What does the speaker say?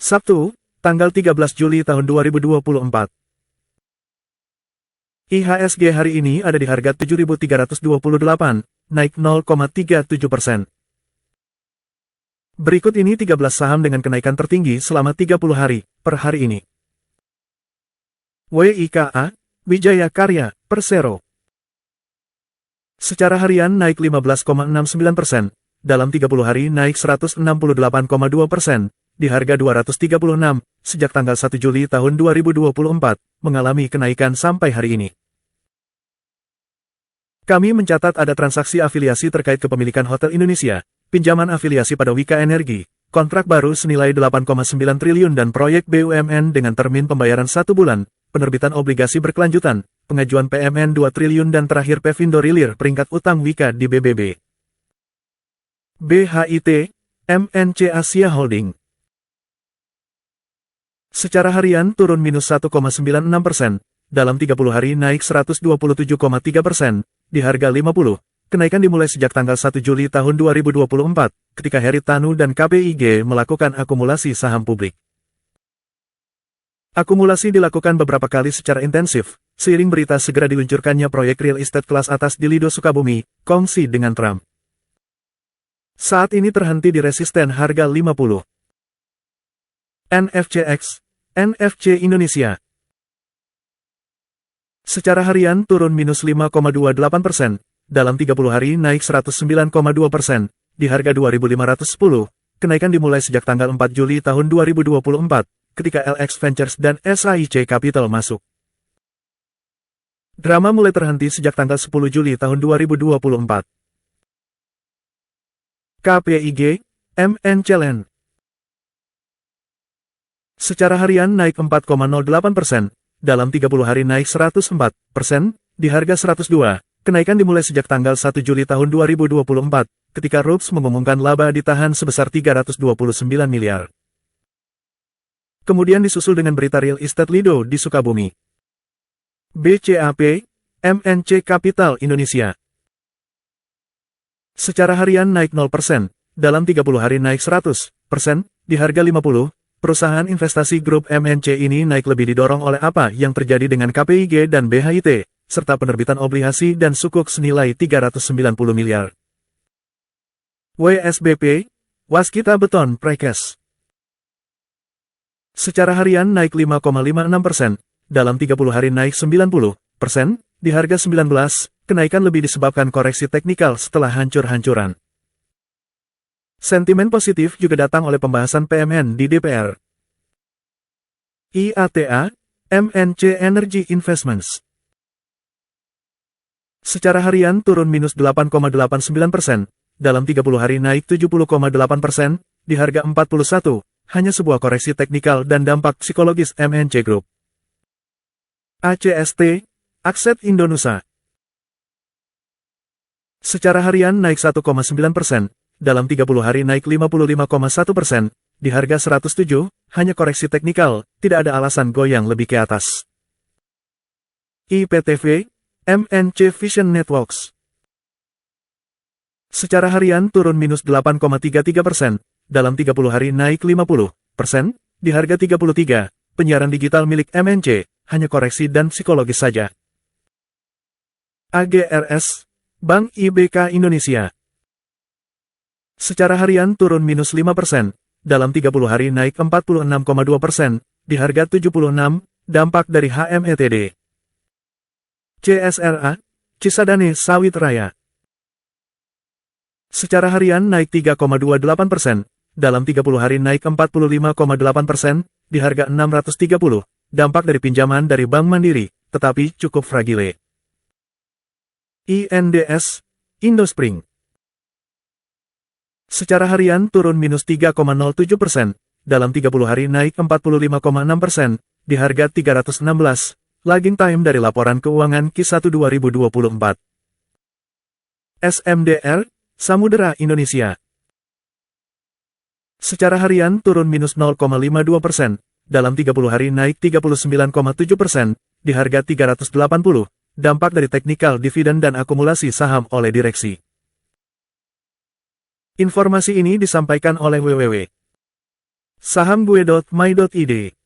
Sabtu, tanggal 13 Juli tahun 2024. IHSG hari ini ada di harga 7.328, naik 0,37%. Berikut ini 13 saham dengan kenaikan tertinggi selama 30 hari, per hari ini. WIKA, Wijaya Karya, Persero. Secara harian naik 15,69%, dalam 30 hari naik 168,2%, di harga 236, sejak tanggal 1 Juli tahun 2024, mengalami kenaikan sampai hari ini. Kami mencatat ada transaksi afiliasi terkait kepemilikan Hotel Indonesia, pinjaman afiliasi pada Wika Energi, kontrak baru senilai 8,9 triliun dan proyek BUMN dengan termin pembayaran 1 bulan, penerbitan obligasi berkelanjutan, pengajuan PMN 2 triliun dan terakhir Pevindo Rilir peringkat utang Wika di BBB. BHIT, MNC Asia Holding. Secara harian turun minus 1,96%, dalam 30 hari naik 127,3%, di harga 50, kenaikan dimulai sejak tanggal 1 Juli tahun 2024, ketika Heri Tanu dan KPIG melakukan akumulasi saham publik. Akumulasi dilakukan beberapa kali secara intensif, seiring berita segera diluncurkannya proyek real estate kelas atas di Lido Sukabumi, kongsi dengan Trump. Saat ini terhenti di resisten harga 50. NFCX, NFC Indonesia. Secara harian turun minus 5,28%, dalam 30 hari naik 109,2%, di harga 2.510, kenaikan dimulai sejak tanggal 4 Juli tahun 2024, ketika LX Ventures dan SAIC Capital masuk. Drama mulai terhenti sejak tanggal 10 Juli tahun 2024. KPIG, MNC Land. Secara harian naik 4,08%, dalam 30 hari naik 104%, di harga 102, kenaikan dimulai sejak tanggal 1 Juli tahun 2024, ketika Roots mengumumkan laba ditahan sebesar 329 miliar. Kemudian disusul dengan berita real estate Lido di Sukabumi. BCAP, MNC Capital Indonesia. Secara harian naik 0%, dalam 30 hari naik 100%, di harga 50, perusahaan investasi grup MNC ini naik lebih didorong oleh apa yang terjadi dengan KPIG dan BHIT, serta penerbitan obligasi dan sukuk senilai 390 miliar. WSBP, Waskita Beton Prekes. Secara harian naik 5,56%, dalam 30 hari naik 90%, di harga 19, kenaikan lebih disebabkan koreksi teknikal setelah hancur-hancuran. Sentimen positif juga datang oleh pembahasan PMN di DPR. IATA, MNC Energy Investments. Secara harian turun minus 8,89%, dalam 30 hari naik 70,8%, di harga 41, hanya sebuah koreksi teknikal dan dampak psikologis MNC Group. ACST, Akset Indonesia. Secara harian naik 1,9%, dalam 30 hari naik 55,1%, di harga 107, hanya koreksi teknikal, tidak ada alasan goyang lebih ke atas. IPTV, MNC Vision Networks. Secara harian turun minus 8,33%, dalam 30 hari naik 50%, di harga 33, penyiaran digital milik MNC, hanya koreksi dan psikologis saja. AGRS, Bank IBK Indonesia. Secara harian turun minus 5%, dalam 30 hari naik 46,2%, di harga 76, dampak dari HMETD. CSRA, Cisadane Sawit Raya. Secara harian naik 3,28%, dalam 30 hari naik 45,8%, di harga 630, dampak dari pinjaman dari Bank Mandiri, tetapi cukup fragile. INDS, Indospring. Secara harian turun minus 3,07%, dalam 30 hari naik 45,6%, di harga 316, lagging time dari laporan keuangan Q1 2024. SMDR, Samudera Indonesia. Secara harian turun minus 0,52%, dalam 30 hari naik 39,7%, di harga 380, dampak dari teknikal dividen dan akumulasi saham oleh direksi. Informasi ini disampaikan oleh www. Sahamgue.my.id